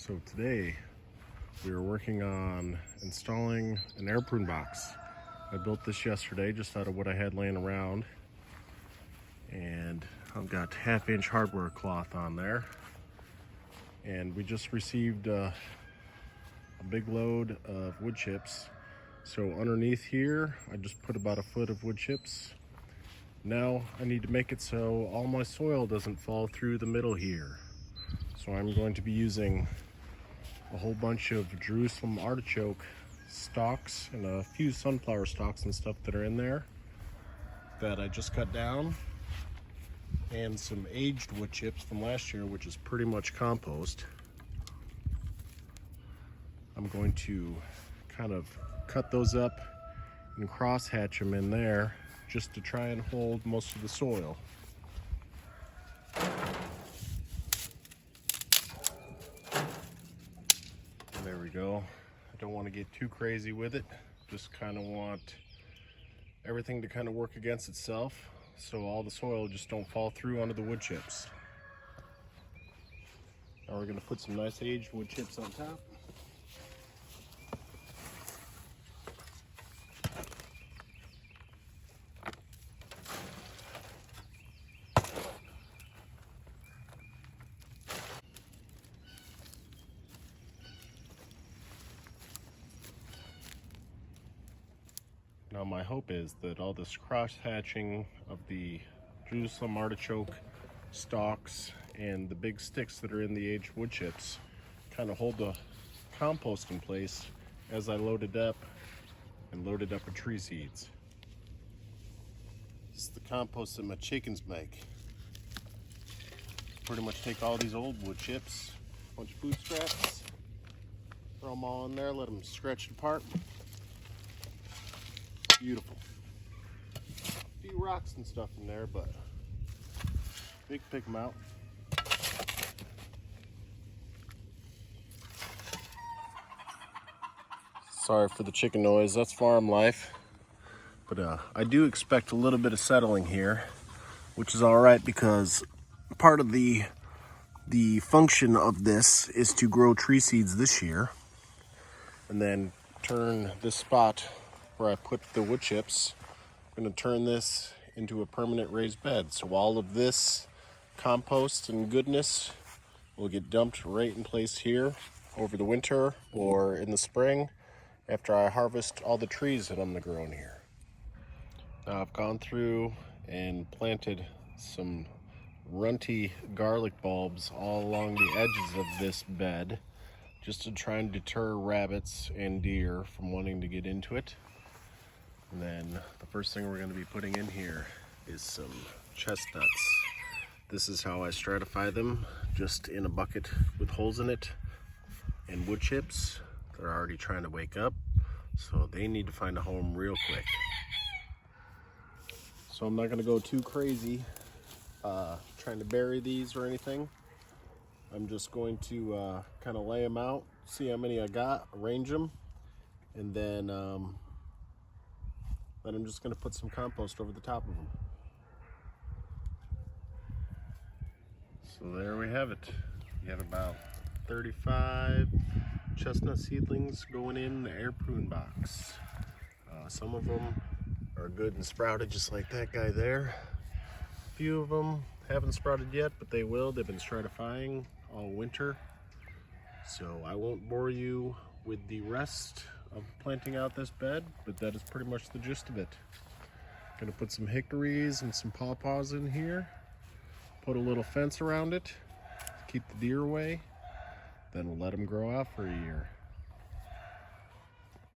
So today we are working on installing an air prune box. I built this yesterday just out of what I had laying around, and I've got 1/2-inch hardware cloth on there, and we just received a big load of wood chips. So underneath here I just put about 1 foot of wood chips. Now I need to make it so all my soil doesn't fall through the middle here. So I'm going to be using a whole bunch of Jerusalem artichoke stalks and a few sunflower stalks and stuff that are in there that I just cut down, and some aged wood chips from last year, which is pretty much compost. I'm going to kind of cut those up and cross hatch them in there just to try and hold most of the soil. There we go. I don't want to get too crazy with it. Just kind of want everything to kind of work against itself so all the soil just don't fall through onto the wood chips. Now we're going to put some nice aged wood chips on top. Now my hope is that all this cross-hatching of the Jerusalem artichoke stalks and the big sticks that are in the aged wood chips kind of hold the compost in place as I load it up with tree seeds. This is the compost that my chickens make. Pretty much take all these old wood chips, a bunch of food scraps, throw them all in there, let them stretch apart. Beautiful. A few rocks and stuff in there, but big pick them out. Sorry for the chicken noise, that's farm life. But I do expect a little bit of settling here, which is all right, because part of the function of this is to grow tree seeds this year and then turn this spot where I put the wood chips, I'm going to turn this into a permanent raised bed. So all of this compost and goodness will get dumped right in place here over the winter or in the spring after I harvest all the trees that I'm going to grow in here. Now I've gone through and planted some runty garlic bulbs all along the edges of this bed just to try and deter rabbits and deer from wanting to get into it. And then the first thing we're going to be putting in here is some chestnuts. This is how I stratify them, just in a bucket with holes in it, and wood chips. They're already trying to wake up, so they need to find a home real quick. So I'm not going to go too crazy trying to bury these or anything. I'm just going to kind of lay them out, see how many I got, arrange them, and then I'm just going to put some compost over the top of them. So there we have it. We have about 35 chestnut seedlings going in the air prune box. Some of them are good and sprouted just like that guy there. A few of them haven't sprouted yet, but they will. They've been stratifying all winter. So I won't bore you with the rest of planting out this bed, but that is pretty much the gist of it. Gonna put some hickories and some pawpaws in here, put a little fence around it to keep the deer away, then we'll let them grow out for a year.